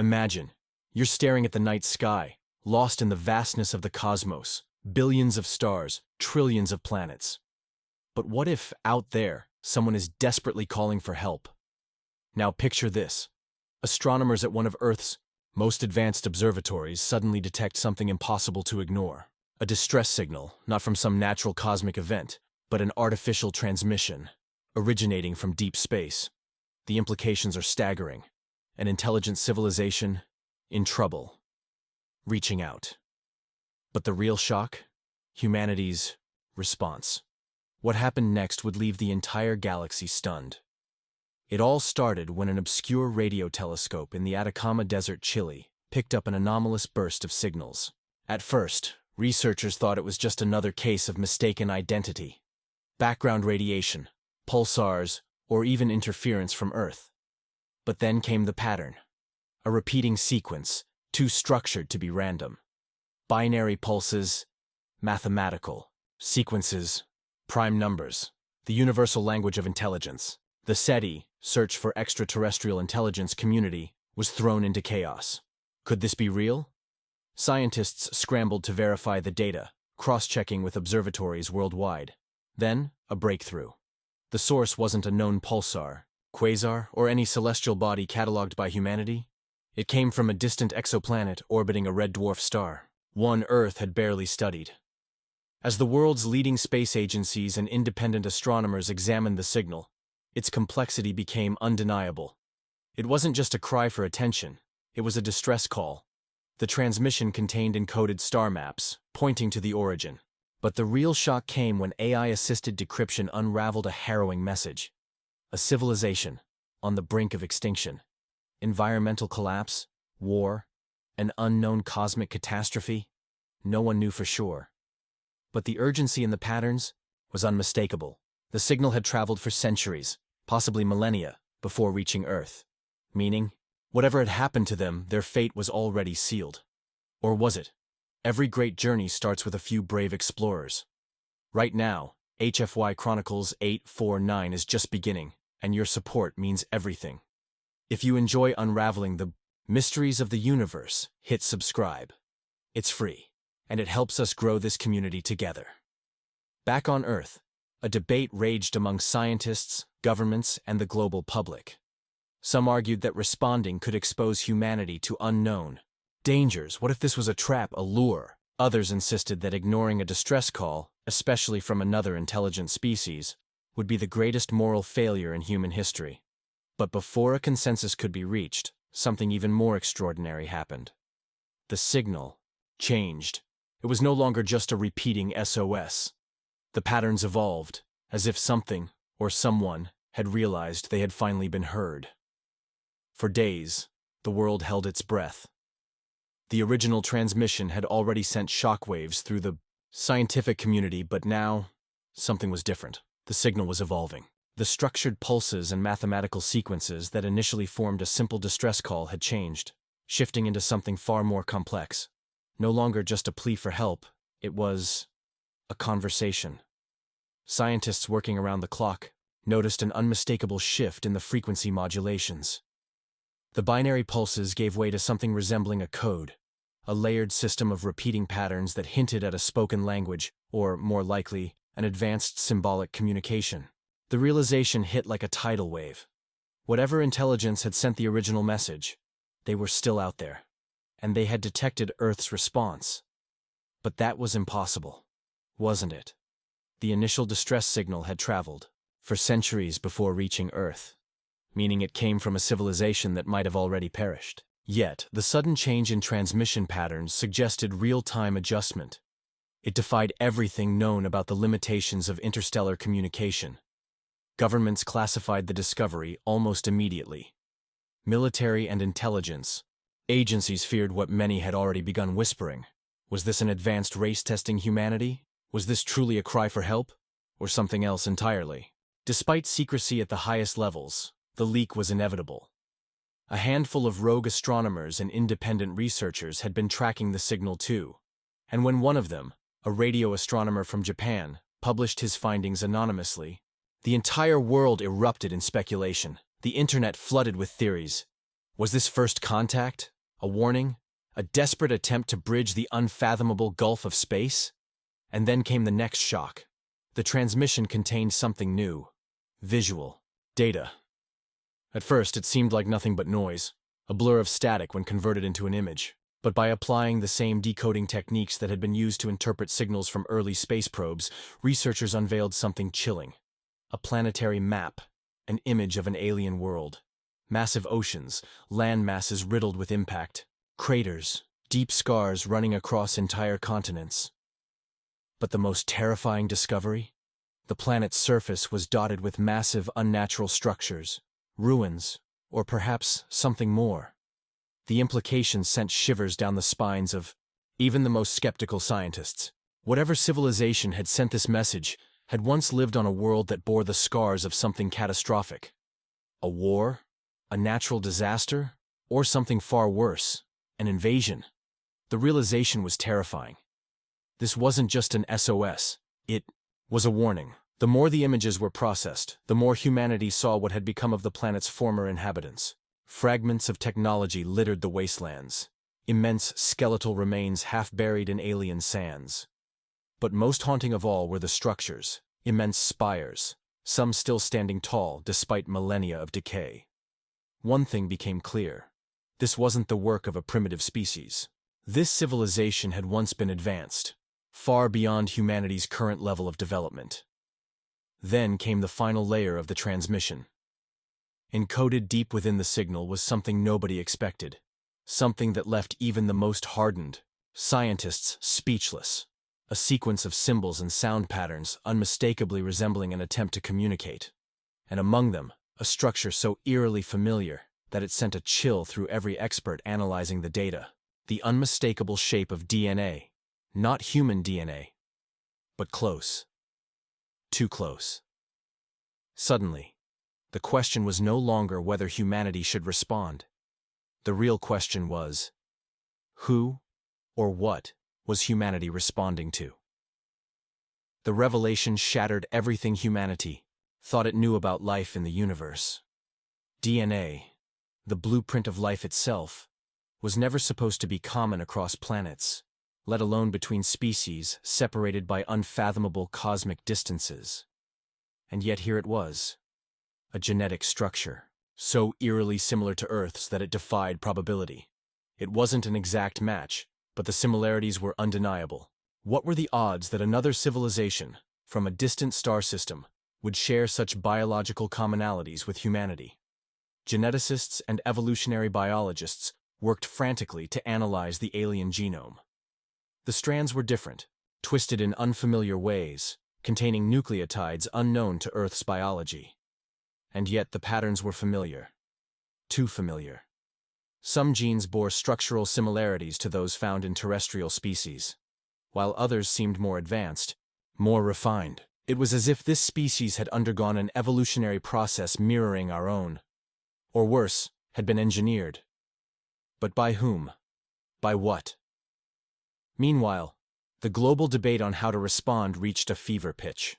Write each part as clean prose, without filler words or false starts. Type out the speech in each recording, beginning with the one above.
Imagine, you're staring at the night sky, lost in the vastness of the cosmos, billions of stars, trillions of planets. But what if, out there, someone is desperately calling for help? Now picture this. Astronomers at one of Earth's most advanced observatories suddenly detect something impossible to ignore. A distress signal, not from some natural cosmic event, but an artificial transmission, originating from deep space. The implications are staggering. An intelligent civilization in trouble, reaching out. But the real shock? Humanity's response. What happened next would leave the entire galaxy stunned. It all started when an obscure radio telescope in the Atacama Desert, Chile, picked up an anomalous burst of signals. At first, researchers thought it was just another case of mistaken identity. Background radiation, pulsars, or even interference from Earth. But then came the pattern. A repeating sequence, too structured to be random. Binary pulses, mathematical sequences, prime numbers, the universal language of intelligence. The SETI, Search for Extraterrestrial Intelligence community, was thrown into chaos. Could this be real? Scientists scrambled to verify the data, cross-checking with observatories worldwide. Then, a breakthrough. The source wasn't a known pulsar, quasar, or any celestial body catalogued by humanity. It came from a distant exoplanet orbiting a red dwarf star, one Earth had barely studied. As the world's leading space agencies and independent astronomers examined the signal, its complexity became undeniable. It wasn't just a cry for attention, it was a distress call. The transmission contained encoded star maps, pointing to the origin. But the real shock came when AI-assisted decryption unraveled a harrowing message. A civilization, on the brink of extinction. Environmental collapse, war, an unknown cosmic catastrophe. No one knew for sure. But the urgency in the patterns was unmistakable. The signal had traveled for centuries, possibly millennia, before reaching Earth. Meaning, whatever had happened to them, their fate was already sealed. Or was it? Every great journey starts with a few brave explorers. Right now, HFY Chronicles-849 is just beginning, and your support means everything. If you enjoy unraveling the mysteries of the universe, hit subscribe. It's free, and it helps us grow this community together. Back on Earth, a debate raged among scientists, governments, and the global public. Some argued that responding could expose humanity to unknown dangers. What if this was a trap, a lure? Others insisted that ignoring a distress call, especially from another intelligent species, would be the greatest moral failure in human history. But before a consensus could be reached, something even more extraordinary happened. The signal changed. It was no longer just a repeating SOS. The patterns evolved, as if something, or someone, had realized they had finally been heard. For days, the world held its breath. The original transmission had already sent shockwaves through the scientific community, but now, something was different. The signal was evolving. The structured pulses and mathematical sequences that initially formed a simple distress call had changed, shifting into something far more complex. No longer just a plea for help, it was a conversation. Scientists working around the clock noticed an unmistakable shift in the frequency modulations. The binary pulses gave way to something resembling a code, a layered system of repeating patterns that hinted at a spoken language, or, more likely, an advanced symbolic communication. The realization hit like a tidal wave. Whatever intelligence had sent the original message, they were still out there, and they had detected Earth's response. But that was impossible, wasn't it? The initial distress signal had traveled for centuries before reaching Earth, meaning it came from a civilization that might have already perished. Yet, the sudden change in transmission patterns suggested real-time adjustment. It defied everything known about the limitations of interstellar communication. Governments classified the discovery almost immediately. Military and intelligence agencies feared what many had already begun whispering. Was this an advanced race testing humanity? Was this truly a cry for help? Or something else entirely? Despite secrecy at the highest levels, the leak was inevitable. A handful of rogue astronomers and independent researchers had been tracking the signal too, and when one of them, a radio astronomer from Japan, published his findings anonymously, the entire world erupted in speculation. The internet flooded with theories. Was this first contact? A warning? A desperate attempt to bridge the unfathomable gulf of space? And then came the next shock. The transmission contained something new. Visual. Data. At first, it seemed like nothing but noise, a blur of static when converted into an image. But by applying the same decoding techniques that had been used to interpret signals from early space probes, researchers unveiled something chilling. A planetary map, an image of an alien world. Massive oceans, land masses riddled with impact, craters, deep scars running across entire continents. But the most terrifying discovery? The planet's surface was dotted with massive unnatural structures, ruins, or perhaps something more. The implications sent shivers down the spines of even the most skeptical scientists. Whatever civilization had sent this message had once lived on a world that bore the scars of something catastrophic. A war? A natural disaster? Or something far worse, an invasion? The realization was terrifying. This wasn't just an SOS. It was a warning. The more the images were processed, the more humanity saw what had become of the planet's former inhabitants. Fragments of technology littered the wastelands, immense skeletal remains half buried in alien sands. But most haunting of all were the structures, immense spires, some still standing tall despite millennia of decay. One thing became clear. This wasn't the work of a primitive species. This civilization had once been advanced, far beyond humanity's current level of development. Then came the final layer of the transmission. Encoded deep within the signal was something nobody expected, something that left even the most hardened scientists speechless, a sequence of symbols and sound patterns unmistakably resembling an attempt to communicate, and among them, a structure so eerily familiar that it sent a chill through every expert analyzing the data, the unmistakable shape of DNA, not human DNA, but close. Too close. Suddenly, the question was no longer whether humanity should respond. The real question was, who or what was humanity responding to? The revelation shattered everything humanity thought it knew about life in the universe. DNA, the blueprint of life itself, was never supposed to be common across planets, let alone between species separated by unfathomable cosmic distances. And yet here it was. A genetic structure, so eerily similar to Earth's that it defied probability. It wasn't an exact match, but the similarities were undeniable. What were the odds that another civilization, from a distant star system, would share such biological commonalities with humanity? Geneticists and evolutionary biologists worked frantically to analyze the alien genome. The strands were different, twisted in unfamiliar ways, containing nucleotides unknown to Earth's biology. And yet the patterns were familiar. Too familiar. Some genes bore structural similarities to those found in terrestrial species, while others seemed more advanced, more refined. It was as if this species had undergone an evolutionary process mirroring our own, or worse, had been engineered. But by whom? By what? Meanwhile, the global debate on how to respond reached a fever pitch.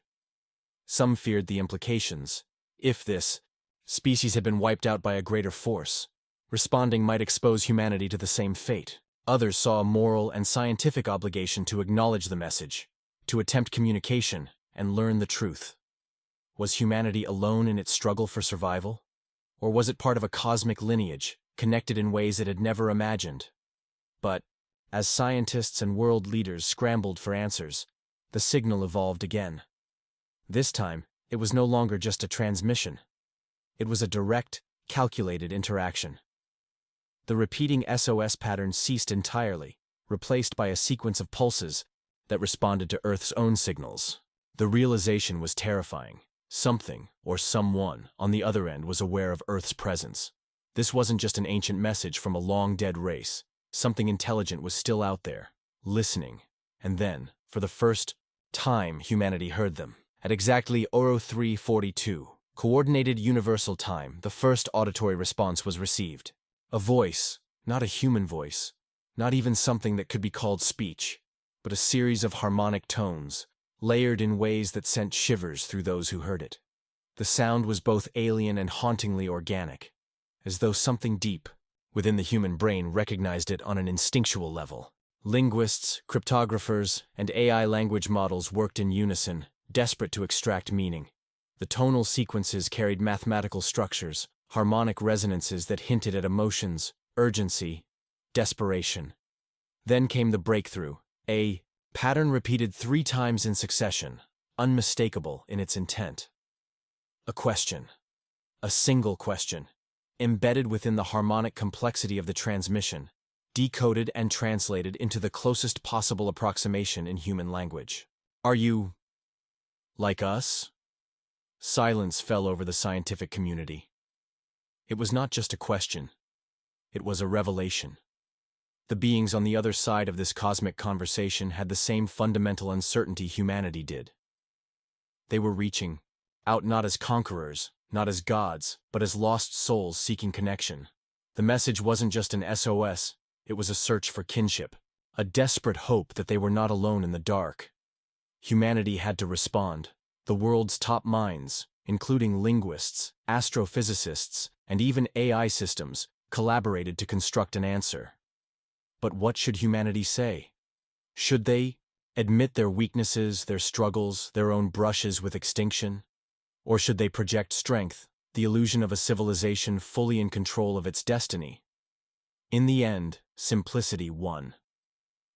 Some feared the implications. If this species had been wiped out by a greater force, responding might expose humanity to the same fate. Others saw a moral and scientific obligation to acknowledge the message, to attempt communication, and learn the truth. Was humanity alone in its struggle for survival? Or was it part of a cosmic lineage, connected in ways it had never imagined? But, as scientists and world leaders scrambled for answers, the signal evolved again. This time, it was no longer just a transmission. It was a direct, calculated interaction. The repeating SOS pattern ceased entirely, replaced by a sequence of pulses that responded to Earth's own signals. The realization was terrifying. Something, or someone, on the other end was aware of Earth's presence. This wasn't just an ancient message from a long-dead race. Something intelligent was still out there, listening. And then, for the first time, humanity heard them. At exactly 03:42, Coordinated Universal Time, the first auditory response was received. A voice, not a human voice, not even something that could be called speech, but a series of harmonic tones, layered in ways that sent shivers through those who heard it. The sound was both alien and hauntingly organic, as though something deep, within the human brain recognized it on an instinctual level. Linguists, cryptographers, and AI language models worked in unison, desperate to extract meaning. The tonal sequences carried mathematical structures, harmonic resonances that hinted at emotions, urgency, desperation. Then came the breakthrough, a pattern repeated 3 times in succession, unmistakable in its intent. A question. A single question, embedded within the harmonic complexity of the transmission, decoded and translated into the closest possible approximation in human language. Are you like us? Silence fell over the scientific community. It was not just a question. It was a revelation. The beings on the other side of this cosmic conversation had the same fundamental uncertainty humanity did. They were reaching out not as conquerors, not as gods, but as lost souls seeking connection. The message wasn't just an SOS, it was a search for kinship, a desperate hope that they were not alone in the dark. Humanity had to respond. The world's top minds, including linguists, astrophysicists, and even AI systems, collaborated to construct an answer. But what should humanity say? Should they admit their weaknesses, their struggles, their own brushes with extinction? Or should they project strength, the illusion of a civilization fully in control of its destiny? In the end, simplicity won.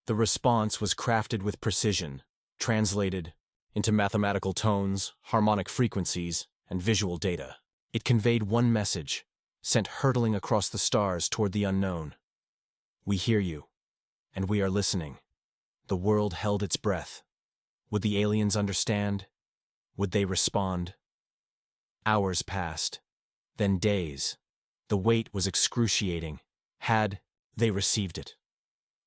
The response was crafted with precision, translated into mathematical tones, harmonic frequencies, and visual data. It conveyed one message, sent hurtling across the stars toward the unknown. We hear you, and we are listening. The world held its breath. Would the aliens understand? Would they respond? Hours passed, then days. The wait was excruciating. Had they received it?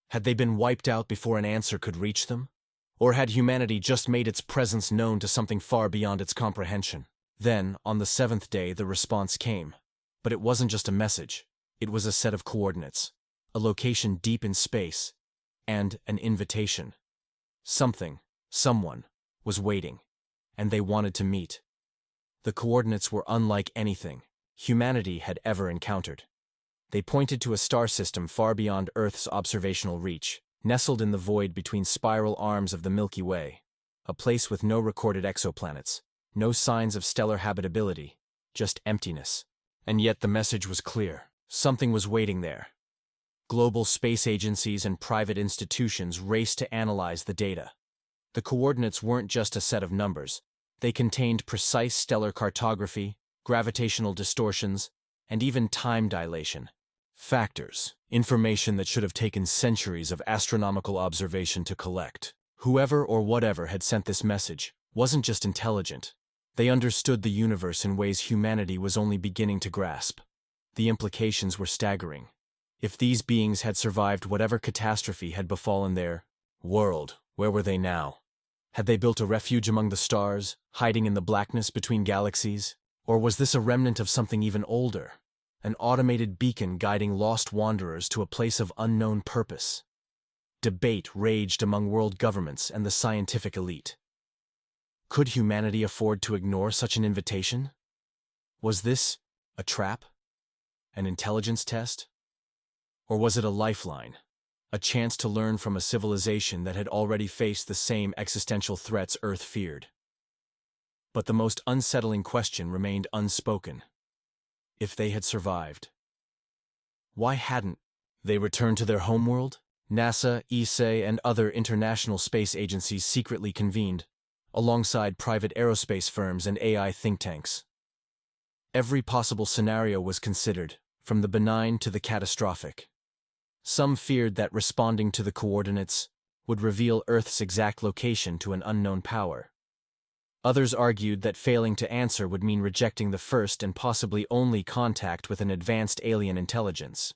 Had they been wiped out before an answer could reach them? Or had humanity just made its presence known to something far beyond its comprehension? Then, on the 7th day, the response came. But it wasn't just a message. It was a set of coordinates, a location deep in space, and an invitation. Something, someone, was waiting, and they wanted to meet. The coordinates were unlike anything humanity had ever encountered. They pointed to a star system far beyond Earth's observational reach, nestled in the void between spiral arms of the Milky Way, a place with no recorded exoplanets, no signs of stellar habitability, just emptiness. And yet the message was clear. Something was waiting there. Global space agencies and private institutions raced to analyze the data. The coordinates weren't just a set of numbers. They contained precise stellar cartography, gravitational distortions, and even time dilation. Factors, information that should have taken centuries of astronomical observation to collect. Whoever or whatever had sent this message wasn't just intelligent. They understood the universe in ways humanity was only beginning to grasp. The implications were staggering. If these beings had survived whatever catastrophe had befallen their world, where were they now? Had they built a refuge among the stars, hiding in the blackness between galaxies? Or was this a remnant of something even older? An automated beacon guiding lost wanderers to a place of unknown purpose? Debate raged among world governments and the scientific elite. Could humanity afford to ignore such an invitation? Was this a trap? An intelligence test? Or was it a lifeline? A chance to learn from a civilization that had already faced the same existential threats Earth feared? But the most unsettling question remained unspoken. If they had survived, why hadn't they returned to their homeworld? NASA, ESA, and other international space agencies secretly convened, alongside private aerospace firms and AI think tanks. Every possible scenario was considered, from the benign to the catastrophic. Some feared that responding to the coordinates would reveal Earth's exact location to an unknown power. Others argued that failing to answer would mean rejecting the first and possibly only contact with an advanced alien intelligence.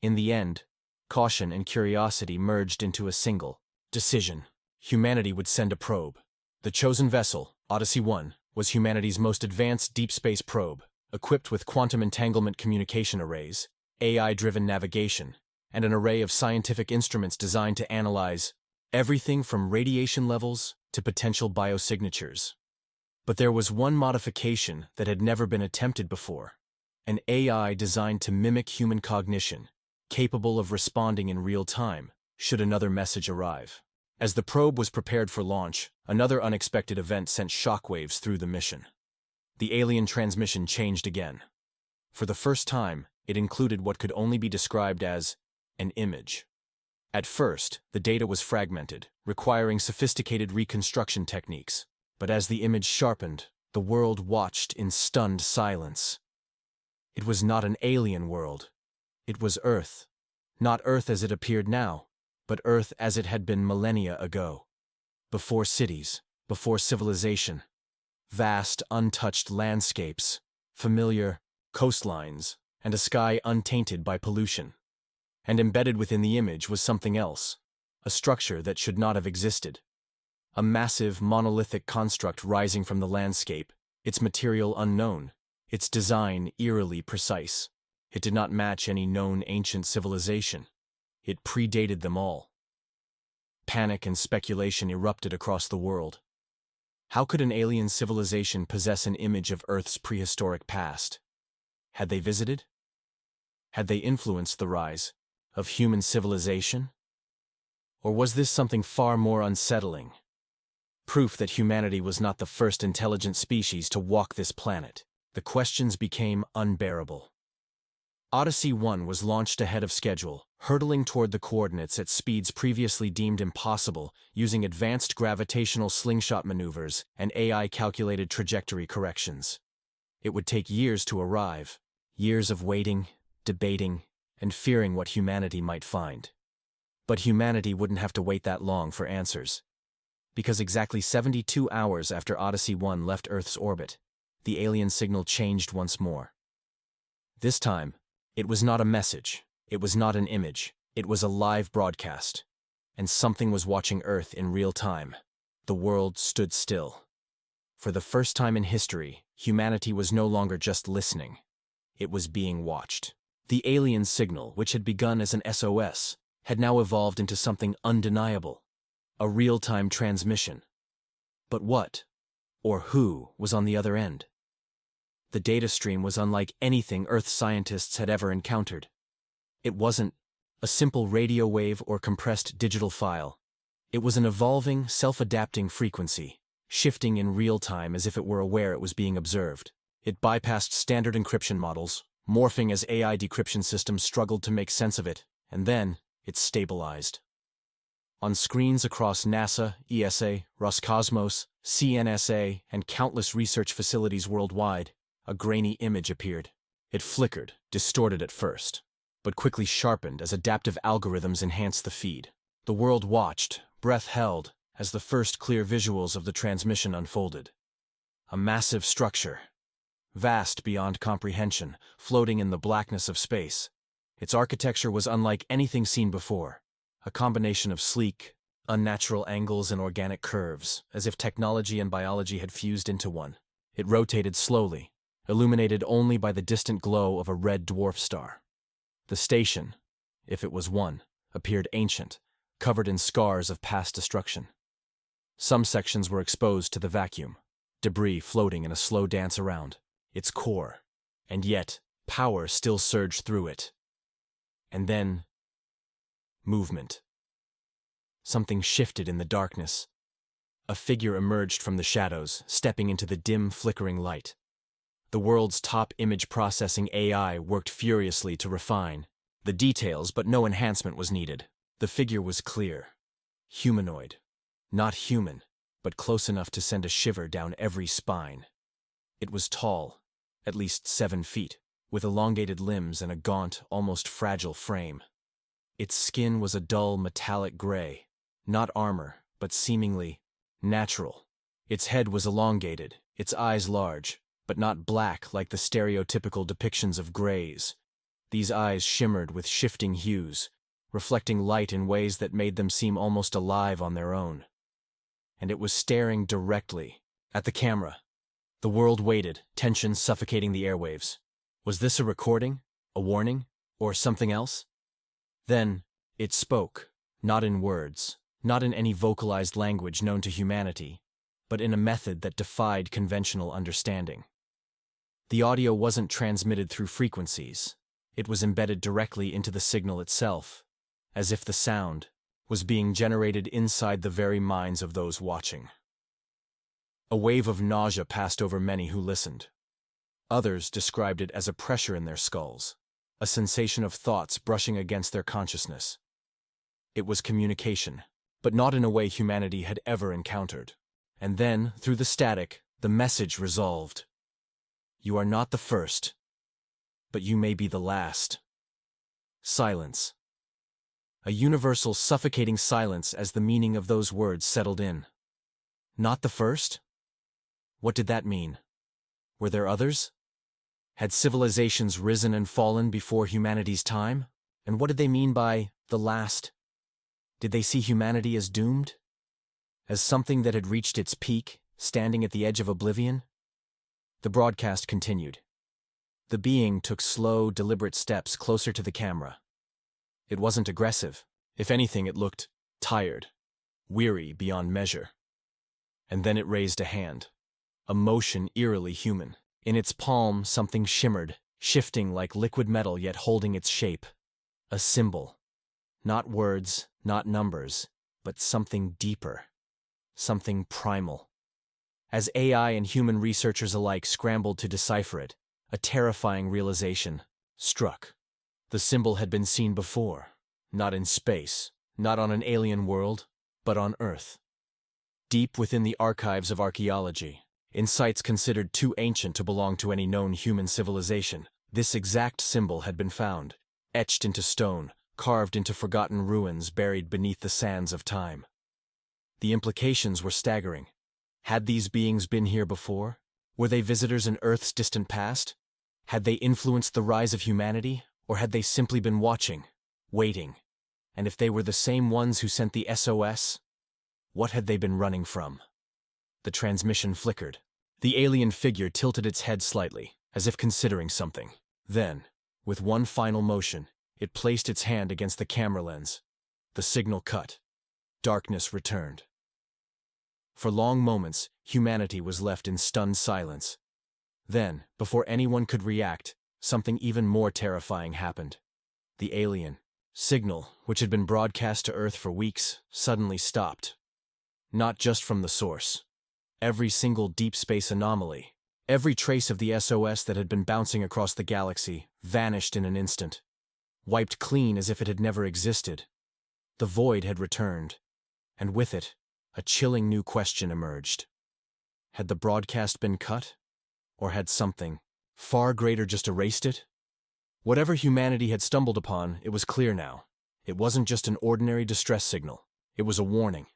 In the end, caution and curiosity merged into a single decision. Humanity would send a probe. The chosen vessel, Odyssey 1, was humanity's most advanced deep space probe, equipped with quantum entanglement communication arrays, AI-driven navigation, and an array of scientific instruments designed to analyze everything from radiation levels to potential biosignatures. But there was one modification that had never been attempted before: an AI designed to mimic human cognition, capable of responding in real time should another message arrive. As the probe was prepared for launch, another unexpected event sent shockwaves through the mission. The alien transmission changed again. For the first time, it included what could only be described as an image. At first, the data was fragmented, requiring sophisticated reconstruction techniques. But as the image sharpened, the world watched in stunned silence. It was not an alien world. It was Earth. Not Earth as it appeared now, but Earth as it had been millennia ago. Before cities, before civilization. Vast, untouched landscapes, familiar coastlines, and a sky untainted by pollution. And embedded within the image was something else, a structure that should not have existed. A massive, monolithic construct rising from the landscape, its material unknown, its design eerily precise. It did not match any known ancient civilization. It predated them all. Panic and speculation erupted across the world. How could an alien civilization possess an image of Earth's prehistoric past? Had they visited? Had they influenced the rise of human civilization? Or was this something far more unsettling? Proof that humanity was not the first intelligent species to walk this planet. The questions became unbearable. Odyssey 1 was launched ahead of schedule, hurtling toward the coordinates at speeds previously deemed impossible, using advanced gravitational slingshot maneuvers and AI-calculated trajectory corrections. It would take years to arrive, years of waiting, debating, and fearing what humanity might find. But humanity wouldn't have to wait that long for answers. Because exactly 72 hours after Odyssey 1 left Earth's orbit, the alien signal changed once more. This time, it was not a message, it was not an image, it was a live broadcast. And something was watching Earth in real time. The world stood still. For the first time in history, humanity was no longer just listening. It was being watched. The alien signal, which had begun as an SOS, had now evolved into something undeniable. A real-time transmission. But what, or who, was on the other end? The data stream was unlike anything Earth scientists had ever encountered. It wasn't a simple radio wave or compressed digital file. It was an evolving, self-adapting frequency, shifting in real time as if it were aware it was being observed. It bypassed standard encryption models, morphing as AI decryption systems struggled to make sense of it, and then it stabilized. On screens across NASA, ESA, Roscosmos, CNSA, and countless research facilities worldwide, a grainy image appeared. It flickered, distorted at first, but quickly sharpened as adaptive algorithms enhanced the feed. The world watched, breath held, as the first clear visuals of the transmission unfolded. A massive structure, vast beyond comprehension, floating in the blackness of space. Its architecture was unlike anything seen before, a combination of sleek, unnatural angles and organic curves, as if technology and biology had fused into one. It rotated slowly, illuminated only by the distant glow of a red dwarf star. The station, if it was one, appeared ancient, covered in scars of past destruction. Some sections were exposed to the vacuum, debris floating in a slow dance around its core, and yet power still surged through it. And then, movement. Something shifted in the darkness. A figure emerged from the shadows, stepping into the dim, flickering light. The world's top image processing AI worked furiously to refine the details, but no enhancement was needed. The figure was clear. Humanoid. Not human, but close enough to send a shiver down every spine. It was tall, at least 7 feet, with elongated limbs and a gaunt, almost fragile frame. Its skin was a dull metallic gray, not armor, but seemingly natural. Its head was elongated, its eyes large, but not black like the stereotypical depictions of grays. These eyes shimmered with shifting hues, reflecting light in ways that made them seem almost alive on their own. And it was staring directly at the camera. The world waited, tension suffocating the airwaves. Was this a recording, a warning, or something else? Then, it spoke, not in words, not in any vocalized language known to humanity, but in a method that defied conventional understanding. The audio wasn't transmitted through frequencies. It was embedded directly into the signal itself, as if the sound was being generated inside the very minds of those watching. A wave of nausea passed over many who listened. Others described it as a pressure in their skulls, a sensation of thoughts brushing against their consciousness. It was communication, but not in a way humanity had ever encountered. And then, through the static, the message resolved. You are not the first, but you may be the last. Silence. A universal, suffocating silence as the meaning of those words settled in. Not the first? What did that mean? Were there others? Had civilizations risen and fallen before humanity's time? And what did they mean by the last? Did they see humanity as doomed? As something that had reached its peak, standing at the edge of oblivion? The broadcast continued. The being took slow, deliberate steps closer to the camera. It wasn't aggressive. If anything, it looked tired, weary beyond measure. And then it raised a hand, a motion eerily human. In its palm, something shimmered, shifting like liquid metal yet holding its shape. A symbol. Not words, not numbers, but something deeper. Something primal. As AI and human researchers alike scrambled to decipher it, a terrifying realization struck. The symbol had been seen before, not in space, not on an alien world, but on Earth. Deep within the archives of archaeology, in sites considered too ancient to belong to any known human civilization, this exact symbol had been found, etched into stone, carved into forgotten ruins buried beneath the sands of time. The implications were staggering. Had these beings been here before? Were they visitors in Earth's distant past? Had they influenced the rise of humanity, or had they simply been watching, waiting? And if they were the same ones who sent the SOS, what had they been running from? The transmission flickered. The alien figure tilted its head slightly, as if considering something. Then, with one final motion, it placed its hand against the camera lens. The signal cut. Darkness returned. For long moments, humanity was left in stunned silence. Then, before anyone could react, something even more terrifying happened. The alien signal, which had been broadcast to Earth for weeks, suddenly stopped. Not just from the source. Every single deep space anomaly, every trace of the SOS that had been bouncing across the galaxy, vanished in an instant. Wiped clean as if it had never existed. The void had returned, and with it, a chilling new question emerged. Had the broadcast been cut? Or had something far greater just erased it? Whatever humanity had stumbled upon, it was clear now. It wasn't just an ordinary distress signal. It was a warning.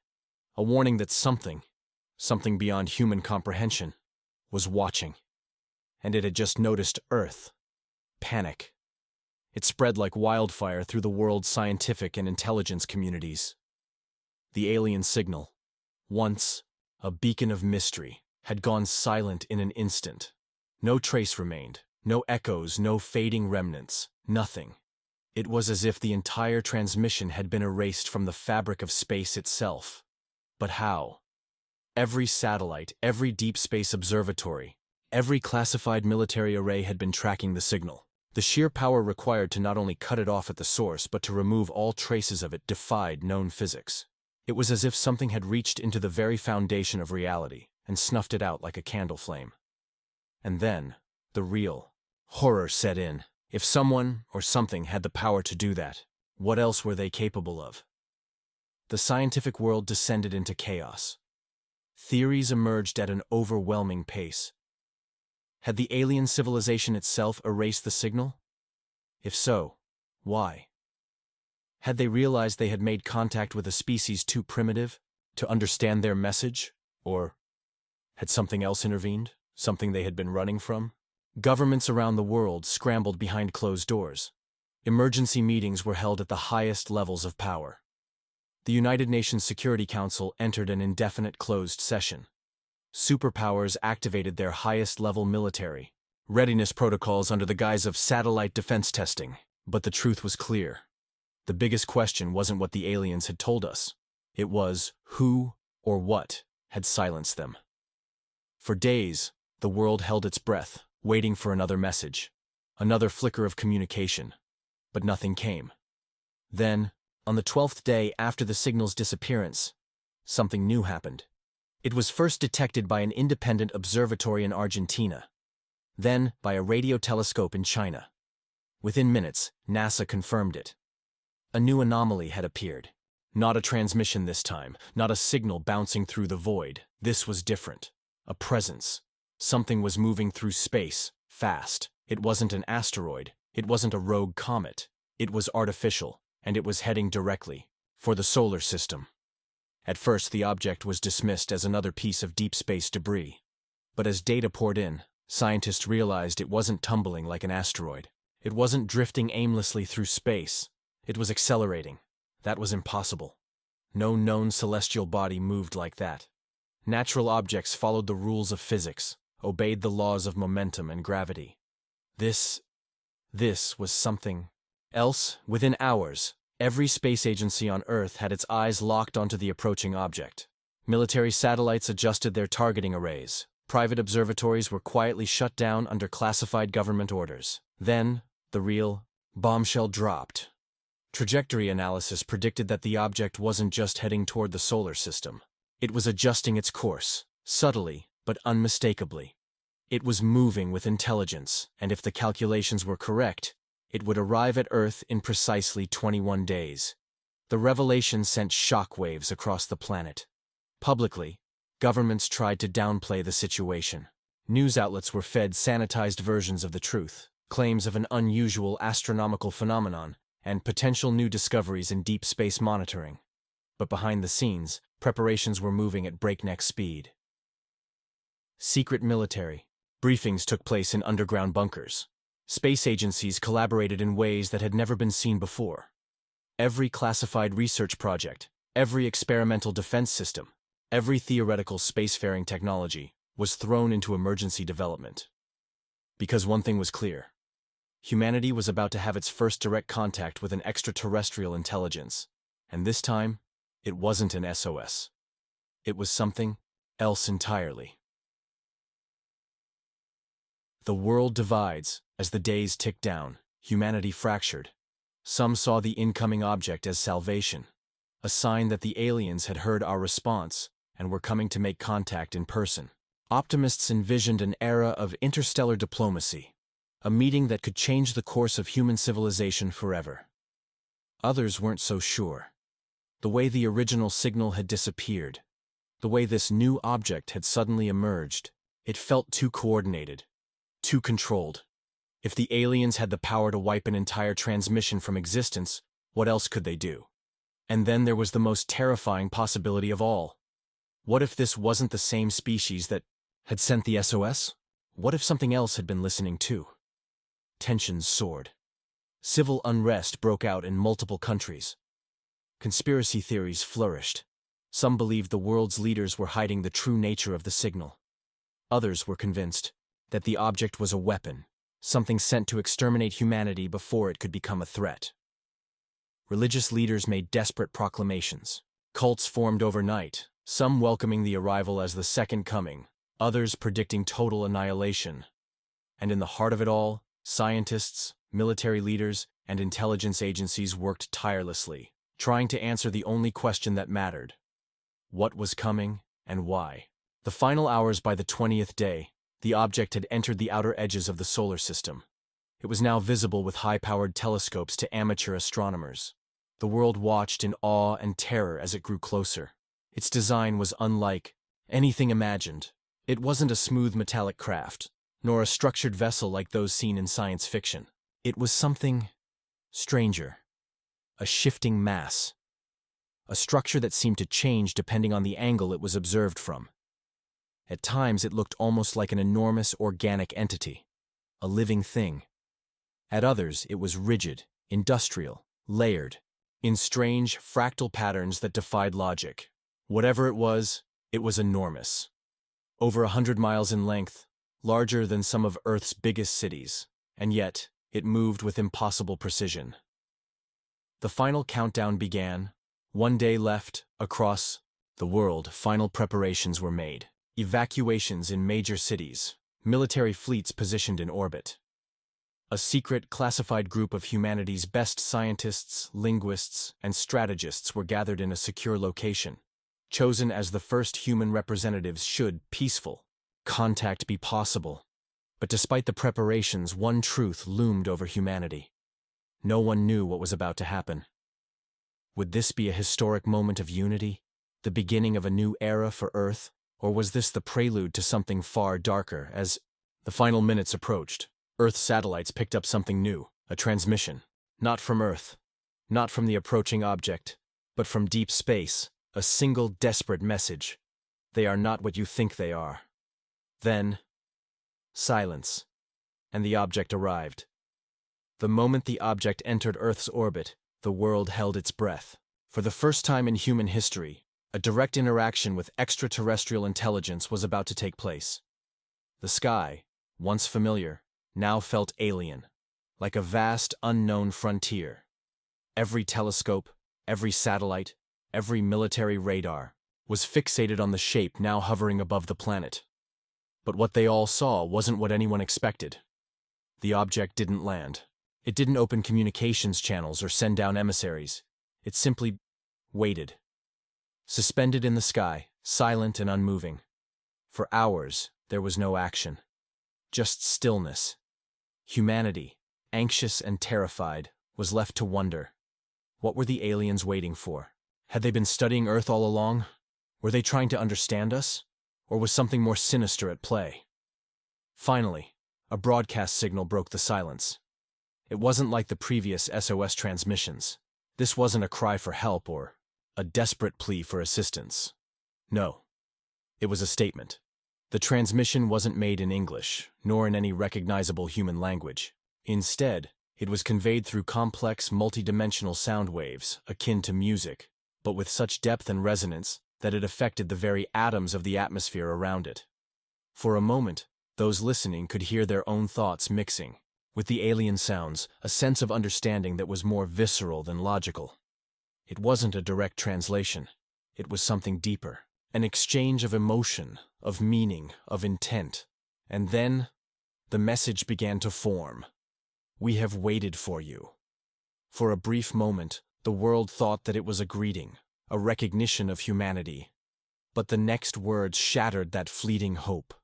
A warning that something beyond human comprehension, was watching. And it had just noticed Earth. Panic. It spread like wildfire through the world's scientific and intelligence communities. The alien signal, once a beacon of mystery, had gone silent in an instant. No trace remained, no echoes, no fading remnants, nothing. It was as if the entire transmission had been erased from the fabric of space itself. But how? Every satellite, every deep space observatory, every classified military array had been tracking the signal. The sheer power required to not only cut it off at the source but to remove all traces of it defied known physics. It was as if something had reached into the very foundation of reality and snuffed it out like a candle flame. And then, the real horror set in. If someone or something had the power to do that, what else were they capable of? The scientific world descended into chaos. Theories emerged at an overwhelming pace. Had the alien civilization itself erased the signal? If so, why? Had they realized they had made contact with a species too primitive to understand their message? Or had something else intervened? Something they had been running from? Governments around the world scrambled behind closed doors. Emergency meetings were held at the highest levels of power. The United Nations Security Council entered an indefinite closed session. Superpowers activated their highest-level military readiness protocols under the guise of satellite defense testing. But the truth was clear. The biggest question wasn't what the aliens had told us. It was who or what had silenced them. For days, the world held its breath, waiting for another message, another flicker of communication. But nothing came. Then, on the 12th day after the signal's disappearance, something new happened. It was first detected by an independent observatory in Argentina, then by a radio telescope in China. Within minutes, NASA confirmed it. A new anomaly had appeared. Not a transmission this time, not a signal bouncing through the void. This was different. A presence. Something was moving through space, fast. It wasn't an asteroid. It wasn't a rogue comet. It was artificial, and it was heading directly for the solar system. At first, the object was dismissed as another piece of deep space debris. But as data poured in, scientists realized it wasn't tumbling like an asteroid. It wasn't drifting aimlessly through space. It was accelerating. That was impossible. No known celestial body moved like that. Natural objects followed the rules of physics, obeyed the laws of momentum and gravity. This was something else. Within hours, every space agency on Earth had its eyes locked onto the approaching object. Military satellites adjusted their targeting arrays. Private observatories were quietly shut down under classified government orders. Then, the real bombshell dropped. Trajectory analysis predicted that the object wasn't just heading toward the solar system. It was adjusting its course, subtly but unmistakably. It was moving with intelligence, and if the calculations were correct, it would arrive at Earth in precisely 21 days. The revelation sent shockwaves across the planet. Publicly, governments tried to downplay the situation. News outlets were fed sanitized versions of the truth, claims of an unusual astronomical phenomenon, and potential new discoveries in deep space monitoring. But behind the scenes, preparations were moving at breakneck speed. Secret military briefings took place in underground bunkers. Space agencies collaborated in ways that had never been seen before. Every classified research project, every experimental defense system, every theoretical spacefaring technology was thrown into emergency development. Because one thing was clear. Humanity was about to have its first direct contact with an extraterrestrial intelligence, and this time, it wasn't an SOS. It was something else entirely. The world divides. As the days ticked down, humanity fractured. Some saw the incoming object as salvation, a sign that the aliens had heard our response and were coming to make contact in person. Optimists envisioned an era of interstellar diplomacy, a meeting that could change the course of human civilization forever. Others weren't so sure. The way the original signal had disappeared, the way this new object had suddenly emerged, it felt too coordinated, too controlled. If the aliens had the power to wipe an entire transmission from existence, what else could they do? And then there was the most terrifying possibility of all. What if this wasn't the same species that had sent the SOS? What if something else had been listening too? Tensions soared. Civil unrest broke out in multiple countries. Conspiracy theories flourished. Some believed the world's leaders were hiding the true nature of the signal. Others were convinced that the object was a weapon, something sent to exterminate humanity before it could become a threat. Religious leaders made desperate proclamations. Cults formed overnight, some welcoming the arrival as the second coming, others predicting total annihilation. And in the heart of it all, scientists, military leaders, and intelligence agencies worked tirelessly, trying to answer the only question that mattered. What was coming, and why? The final hours by the 20th day, the object had entered the outer edges of the solar system. It was now visible with high-powered telescopes to amateur astronomers. The world watched in awe and terror as it grew closer. Its design was unlike anything imagined. It wasn't a smooth metallic craft, nor a structured vessel like those seen in science fiction. It was something stranger. A shifting mass. A structure that seemed to change depending on the angle it was observed from. At times it looked almost like an enormous organic entity, a living thing. At others it was rigid, industrial, layered, in strange, fractal patterns that defied logic. Whatever it was enormous. Over 100 miles in length, larger than some of Earth's biggest cities, and yet it moved with impossible precision. The final countdown began. 1 day left, across the world, final preparations were made. Evacuations in major cities, military fleets positioned in orbit. A secret, classified group of humanity's best scientists, linguists, and strategists were gathered in a secure location, chosen as the first human representatives should peaceful contact be possible. But despite the preparations, one truth loomed over humanity. No one knew what was about to happen. Would this be a historic moment of unity, the beginning of a new era for Earth, or was this the prelude to something far darker? As the final minutes approached, Earth's satellites picked up something new, a transmission. Not from Earth, not from the approaching object, but from deep space, a single desperate message. They are not what you think they are. Then, silence, and the object arrived. The moment the object entered Earth's orbit, the world held its breath. For the first time in human history, a direct interaction with extraterrestrial intelligence was about to take place. The sky, once familiar, now felt alien, like a vast, unknown frontier. Every telescope, every satellite, every military radar was fixated on the shape now hovering above the planet. But what they all saw wasn't what anyone expected. The object didn't land. It didn't open communications channels or send down emissaries. It simply waited. Suspended in the sky, silent and unmoving. For hours, there was no action. Just stillness. Humanity, anxious and terrified, was left to wonder. What were the aliens waiting for? Had they been studying Earth all along? Were they trying to understand us? Or was something more sinister at play? Finally, a broadcast signal broke the silence. It wasn't like the previous SOS transmissions. This wasn't a cry for help or a desperate plea for assistance. No, it was a statement. The transmission wasn't made in English, nor in any recognizable human language. Instead, it was conveyed through complex, multidimensional sound waves, akin to music, but with such depth and resonance that it affected the very atoms of the atmosphere around it. For a moment, those listening could hear their own thoughts mixing with the alien sounds, a sense of understanding that was more visceral than logical. It wasn't a direct translation. It was something deeper, an exchange of emotion, of meaning, of intent. And then, the message began to form. We have waited for you. For a brief moment, the world thought that it was a greeting, a recognition of humanity. But the next words shattered that fleeting hope.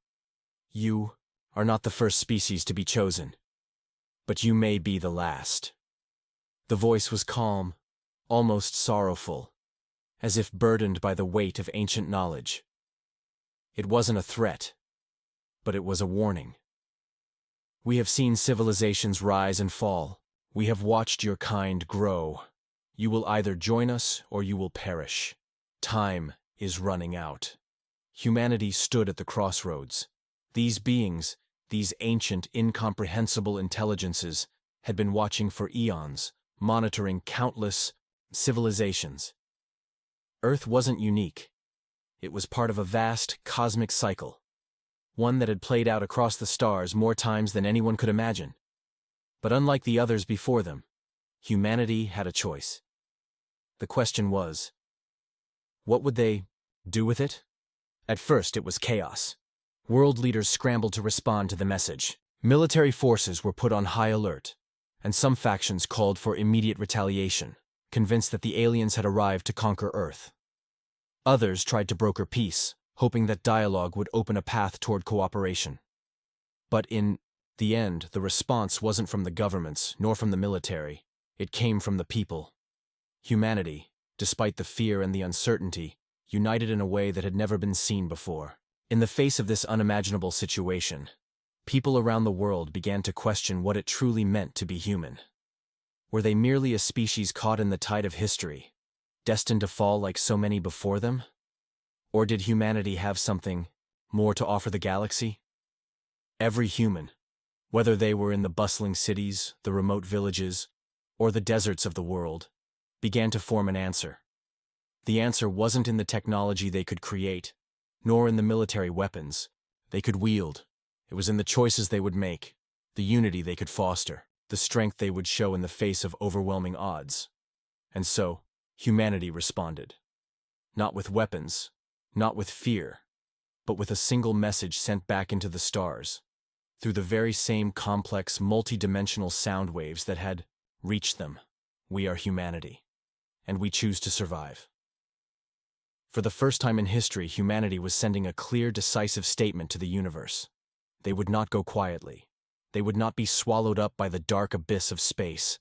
You are not the first species to be chosen, but you may be the last. The voice was calm, almost sorrowful, as if burdened by the weight of ancient knowledge. It wasn't a threat, but it was a warning. We have seen civilizations rise and fall. We have watched your kind grow. You will either join us or you will perish. Time is running out. Humanity stood at the crossroads. These beings, these ancient, incomprehensible intelligences, had been watching for eons, monitoring countless civilizations. Earth wasn't unique. It was part of a vast, cosmic cycle, one that had played out across the stars more times than anyone could imagine. But unlike the others before them, humanity had a choice. The question was, what would they do with it? At first, it was chaos. World leaders scrambled to respond to the message. Military forces were put on high alert, and some factions called for immediate retaliation, convinced that the aliens had arrived to conquer Earth. Others tried to broker peace, hoping that dialogue would open a path toward cooperation. But in the end, the response wasn't from the governments, nor from the military. It came from the people. Humanity, despite the fear and the uncertainty, united in a way that had never been seen before. In the face of this unimaginable situation, people around the world began to question what it truly meant to be human. Were they merely a species caught in the tide of history, destined to fall like so many before them? Or did humanity have something more to offer the galaxy? Every human, whether they were in the bustling cities, the remote villages, or the deserts of the world, began to form an answer. The answer wasn't in the technology they could create, nor in the military weapons they could wield. It was in the choices they would make, the unity they could foster, the strength they would show in the face of overwhelming odds. And so, humanity responded. Not with weapons, not with fear, but with a single message sent back into the stars. through the very same complex, multi-dimensional sound waves that had reached them. We are humanity, and we choose to survive. For the first time in history, humanity was sending a clear, decisive statement to the universe. They would not go quietly. They would not be swallowed up by the dark abyss of space.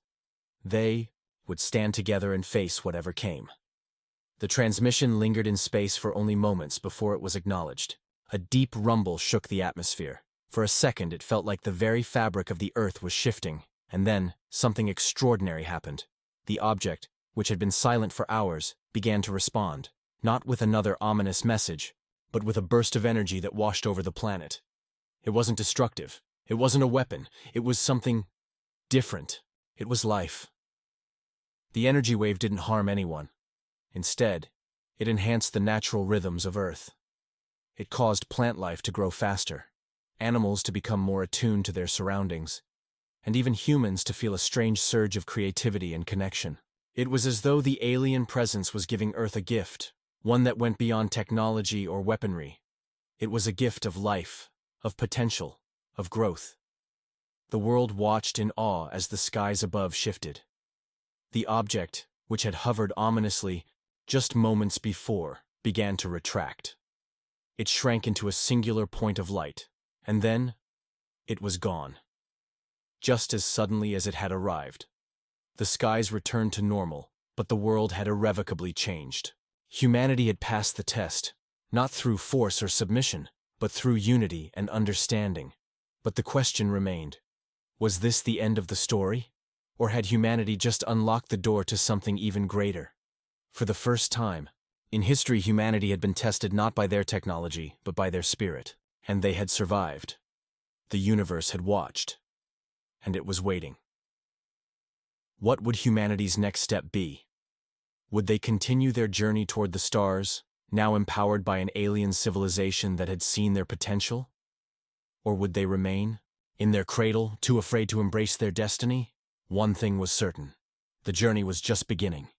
They would stand together and face whatever came. The transmission lingered in space for only moments before it was acknowledged. A deep rumble shook the atmosphere. For a second, it felt like the very fabric of the Earth was shifting, and then something extraordinary happened. The object, which had been silent for hours, began to respond, not with another ominous message, but with a burst of energy that washed over the planet. It wasn't destructive. It wasn't a weapon. It was something different. It was life. The energy wave didn't harm anyone. Instead, it enhanced the natural rhythms of Earth. It caused plant life to grow faster, animals to become more attuned to their surroundings, and even humans to feel a strange surge of creativity and connection. It was as though the alien presence was giving Earth a gift, one that went beyond technology or weaponry. It was a gift of life, of potential, of growth. The world watched in awe as the skies above shifted. The object, which had hovered ominously just moments before, began to retract. It shrank into a singular point of light, and then it was gone. Just as suddenly as it had arrived. The skies returned to normal, but the world had irrevocably changed. Humanity had passed the test, not through force or submission, but through unity and understanding. But the question remained, was this the end of the story? Or had humanity just unlocked the door to something even greater? For the first time in history, humanity had been tested not by their technology, but by their spirit. And they had survived. The universe had watched. And it was waiting. What would humanity's next step be? Would they continue their journey toward the stars, now empowered by an alien civilization that had seen their potential? Or would they remain in their cradle, too afraid to embrace their destiny? One thing was certain. The journey was just beginning.